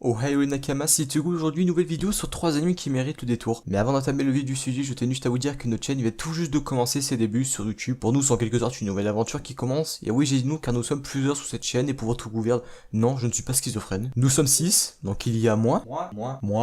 Ohayou Nakama, c'est Tegu. Aujourd'hui, une nouvelle vidéo sur 3 animes qui méritent le détour. Mais avant d'entamer le vif du sujet, je tenais juste à vous dire que notre chaîne vient tout juste de commencer ses débuts sur YouTube. Pour nous, c'est en quelque sorte une nouvelle aventure qui commence. Et oui, j'ai dit nous car nous sommes plusieurs sur cette chaîne et pour votre gouverne, non, je ne suis pas schizophrène. Nous sommes 6, donc il y a moi,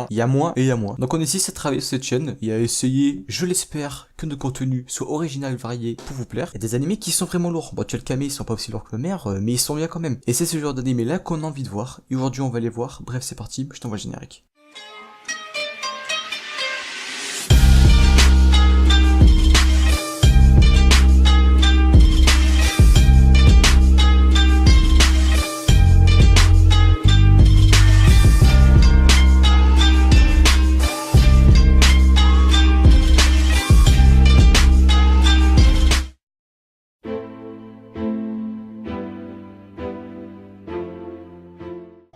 il y a moi et il y a moi. Donc on est 6 à travailler sur cette chaîne et à essayer, je l'espère, que nos contenus soient original, variés pour vous plaire. Il y a des animés qui sont vraiment lourds. Bon, tu as le camé, ils sont pas aussi lourds que ma mère, mais ils sont bien quand même. Et c'est ce genre d'animé là qu'on a envie de voir. Et aujourd'hui, on va les voir. Bref, c'est parti, je t'envoie le générique.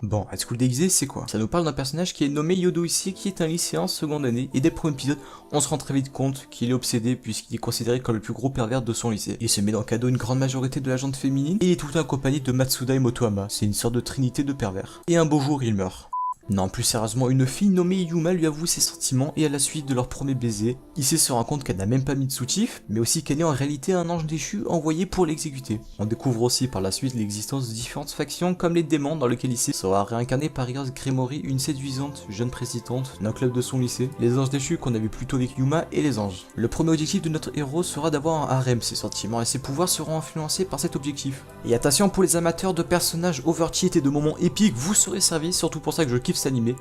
Bon, High School DxD, c'est quoi? Ça nous parle d'un personnage qui est nommé Yodo ici, qui est un lycéen en seconde année, et dès le premier épisode, on se rend très vite compte qu'il est obsédé puisqu'il est considéré comme le plus gros pervers de son lycée. Il se met dans le cadeau une grande majorité de la gente féminine, et il est tout le temps accompagné de Matsuda et Motohama, c'est une sorte de trinité de pervers. Et un beau jour, il meurt. Non, plus sérieusement, une fille nommée Yuma lui avoue ses sentiments et à la suite de leur premier baiser, Issei se rend compte qu'elle n'a même pas mis de soutif, mais aussi qu'elle est en réalité un ange déchu envoyé pour l'exécuter. On découvre aussi par la suite l'existence de différentes factions comme les démons dans lesquels Issei sera réincarné par Ears Gremory, une séduisante jeune présidente d'un club de son lycée, les anges déchus qu'on a vu plus tôt avec Yuma et les anges. Le premier objectif de notre héros sera d'avoir un harem, ses sentiments et ses pouvoirs seront influencés par cet objectif. Et attention pour les amateurs de personnages overcheat et de moments épiques, vous serez servis, surtout pour ça que je kiffe cet animé.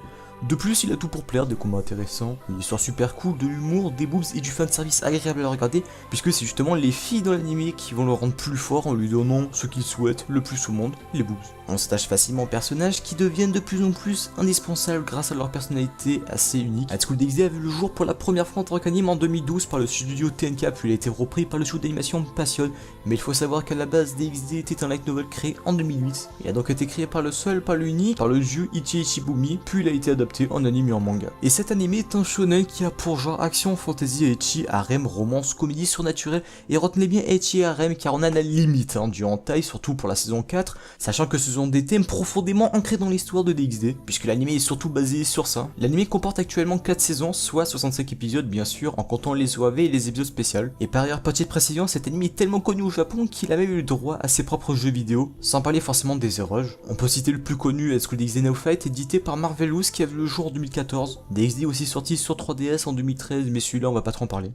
De plus, il a tout pour plaire, des combats intéressants, une histoire super cool, de l'humour, des boobs et du fanservice agréable à regarder, puisque c'est justement les filles dans l'animé qui vont le rendre plus fort en lui donnant ce qu'il souhaite le plus au monde, les boobs. On s'attache facilement aux personnages qui deviennent de plus en plus indispensables grâce à leur personnalité assez unique. High School DxD a vu le jour pour la première fois en tant qu'anime en 2012 par le studio TNK, puis il a été repris par le studio d'animation Passion, mais il faut savoir qu'à la base DxD était un light novel créé en 2008, il a donc été créé par le seul, par l'unique, par le dieu Ichi Ichibumi, puis il a été adapté en anime et en manga. Et cet animé est un shonen qui a pour genre action, fantasy, ecchi, harem, romance, comédie surnaturelle, et retenez bien ecchi et harem car on a la limite du hentai, surtout pour la saison 4, sachant que ce sont des thèmes profondément ancrés dans l'histoire de DxD, puisque l'animé est surtout basé sur ça. L'animé comporte actuellement 4 saisons, soit 65 épisodes bien sûr, en comptant les OAV et les épisodes spéciaux. Et par ailleurs, petite précision, cet anime est tellement connu au Japon qu'il a même eu le droit à ses propres jeux vidéo, sans parler forcément des éroges. On peut citer le plus connu, High School DxD Now Fight, édité par Marvelous qui a vu le jour en 2014. DxD aussi sorti sur 3DS en 2013, mais celui-là on va pas trop en parler.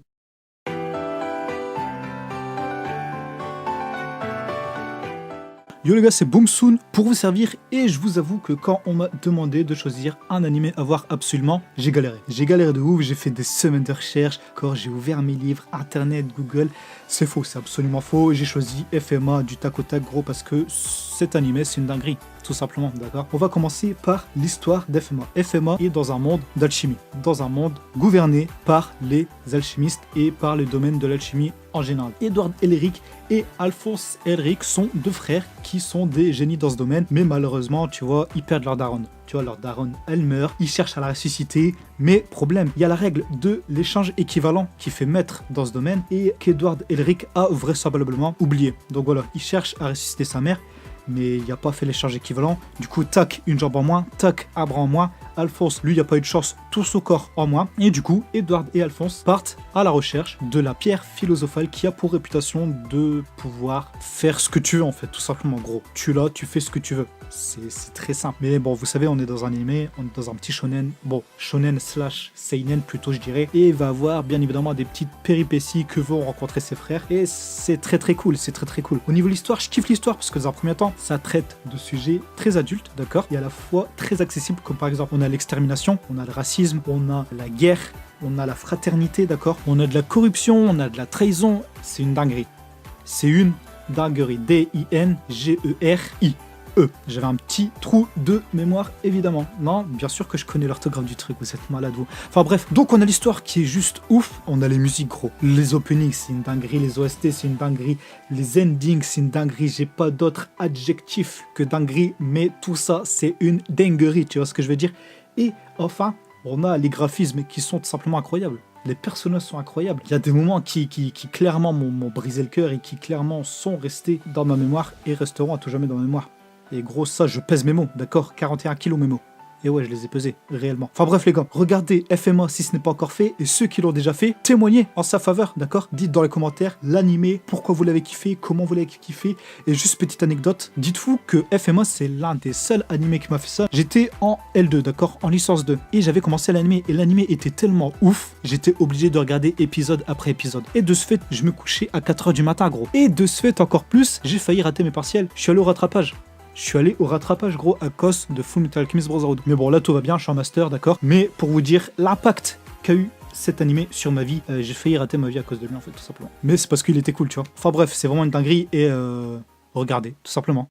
Yo les gars, c'est Boomsoon pour vous servir et je vous avoue que quand on m'a demandé de choisir un animé à voir absolument, j'ai galéré. J'ai galéré de ouf, j'ai fait des semaines de recherche, quand j'ai ouvert mes livres, internet, Google, c'est faux, c'est absolument faux. J'ai choisi FMA du tac au tac gros parce que cet animé c'est une dinguerie, tout simplement, d'accord. On va commencer par l'histoire d'FMA. FMA est dans un monde d'alchimie, dans un monde gouverné par les alchimistes et par le domaine de l'alchimie en général. Edward Elric et Alphonse Elric sont deux frères qui sont des génies dans ce domaine, mais malheureusement, tu vois, ils perdent leur daronne. Tu vois, leur daronne, elle meurt, ils cherchent à la ressusciter, mais problème, il y a la règle de l'échange équivalent qui fait maître dans ce domaine et qu'Edward Elric a vraisemblablement oublié. Donc voilà, il cherche à ressusciter sa mère, mais il n'y a pas fait l'échange équivalent. Du coup, tac, une jambe en moins, tac, un bras en moins. Alphonse, lui, il n'y a pas eu de chance, tout son corps en moins. Et du coup, Edward et Alphonse partent à la recherche de la pierre philosophale qui a pour réputation de pouvoir faire ce que tu veux, en fait, tout simplement, gros. Tu l'as, tu fais ce que tu veux. C'est très simple. Mais bon, vous savez, on est dans un animé, on est dans un petit shonen. Bon, shonen slash seinen plutôt, je dirais. Et il va avoir, bien évidemment, des petites péripéties que vont rencontrer ses frères. Et c'est très très cool, c'est très très cool. Au niveau de l'histoire, je kiffe l'histoire parce que dans un premier temps, ça traite de sujets très adultes, d'accord, et à la fois très accessibles, comme par exemple, on a l'extermination, on a le racisme, on a la guerre, on a la fraternité, d'accord, on a de la corruption, on a de la trahison, c'est une dinguerie. C'est une dinguerie. D-I-N-G-E-R-I. J'avais un petit trou de mémoire, évidemment. Non, bien sûr que je connais l'orthographe du truc, vous êtes malade, vous. Enfin bref, donc on a l'histoire qui est juste ouf, on a les musiques, gros. Les openings, c'est une dinguerie, les OST, c'est une dinguerie, les endings, c'est une dinguerie, j'ai pas d'autre adjectif que dinguerie, mais tout ça, c'est une dinguerie, tu vois ce que je veux dire. Et enfin, on a les graphismes qui sont tout simplement incroyables. Les personnages sont incroyables. Il y a des moments qui clairement m'ont brisé le cœur et qui clairement sont restés dans ma mémoire et resteront à tout jamais dans ma mémoire. Et gros, ça, je pèse mes mots, d'accord, 41 kilos mes mots. Et ouais, je les ai pesés, réellement. Enfin bref les gars, regardez FMA si ce n'est pas encore fait, et ceux qui l'ont déjà fait, témoignez en sa faveur, d'accord? Dites dans les commentaires l'animé, pourquoi vous l'avez kiffé, comment vous l'avez kiffé, et juste petite anecdote, dites-vous que FMA c'est l'un des seuls animés qui m'a fait ça. J'étais en L2, d'accord? En licence 2, et j'avais commencé l'animé, et l'animé était tellement ouf, j'étais obligé de regarder épisode après épisode. Et de ce fait, je me couchais à 4h du matin, gros. Et de ce fait, encore plus, j'ai failli rater mes partiels. Je suis allé au rattrapage. Je suis allé au rattrapage, gros, à cause de Fullmetal Alchemist Brotherhood. Mais bon, là, tout va bien, je suis en master, d'accord? Mais pour vous dire l'impact qu'a eu cet animé sur ma vie, j'ai failli rater ma vie à cause de lui, en fait, tout simplement. Mais c'est parce qu'il était cool, tu vois. Enfin bref, c'est vraiment une dinguerie, et regardez, tout simplement.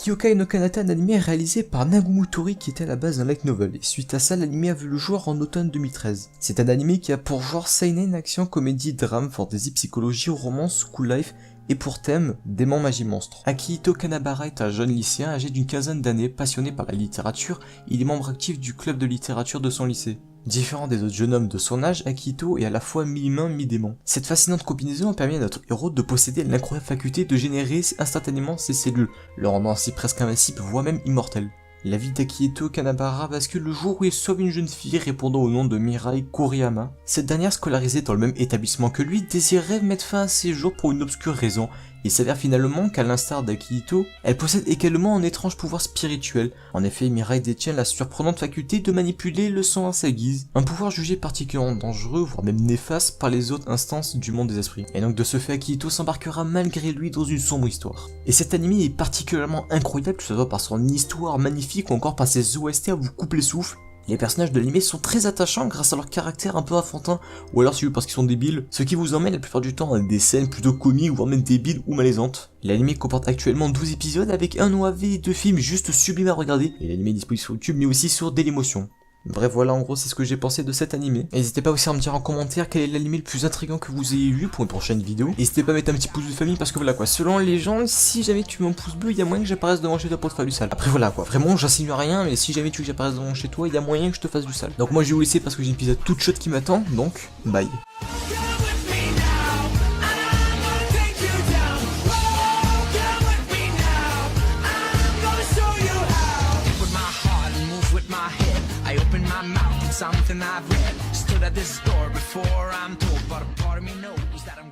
Kyokai no Kanata, un animé réalisé par Nagumo Tori qui était à la base d'un light novel, et suite à ça l'animé a vu le jour en automne 2013. C'est un animé qui a pour genre seinen, action, comédie, drame, fantasy, psychologie, romance, cool life, et pour thème, démon, magie, monstre. Akihito Kanabara est un jeune lycéen âgé d'une quinzaine d'années, passionné par la littérature, il est membre actif du club de littérature de son lycée. Différent des autres jeunes hommes de son âge, Akihito est à la fois mi-humain, mi-démon. Cette fascinante combinaison a permis à notre héros de posséder l'incroyable faculté de générer instantanément ses cellules, le rendant ainsi presque invincible, voire même immortel. La vie d'Akihito Kanabara bascule le jour où il sauve une jeune fille répondant au nom de Mirai Kuriyama. Cette dernière, scolarisée dans le même établissement que lui, désirait mettre fin à ses jours pour une obscure raison. Il s'avère finalement qu'à l'instar d'Akihito, elle possède également un étrange pouvoir spirituel. En effet, Mirai détient la surprenante faculté de manipuler le sang à sa guise, un pouvoir jugé particulièrement dangereux, voire même néfaste par les autres instances du monde des esprits. Et donc de ce fait, Akihito s'embarquera malgré lui dans une sombre histoire. Et cet anime est particulièrement incroyable, que ce soit par son histoire magnifique ou encore par ses OST à vous couper le souffle. Les personnages de l'anime sont très attachants grâce à leur caractère un peu enfantin, ou alors c'est parce qu'ils sont débiles, ce qui vous emmène la plupart du temps à des scènes plutôt comiques, voire même débiles ou malaisantes. L'anime comporte actuellement 12 épisodes avec un OAV et 2 films juste sublimes à regarder, et l'anime est disponible sur YouTube mais aussi sur Dailymotion. Bref, voilà en gros c'est ce que j'ai pensé de cet animé. N'hésitez pas aussi à me dire en commentaire quel est l'animé le plus intriguant que vous ayez vu pour une prochaine vidéo. N'hésitez pas à mettre un petit pouce de famille parce que voilà quoi, selon les gens, si jamais tu mets un pouce bleu, il y a moyen que j'apparaisse devant chez toi pour te faire du sale. Après voilà quoi, vraiment j'insinue rien, mais si jamais tu veux que j'apparaisse devant chez toi, il y a moyen que je te fasse du sale. Donc moi je vais vous laisser parce que j'ai une pizza toute chaude qui m'attend, donc bye. Something I've read, stood at this door before I'm told, but a part of me knows that I'm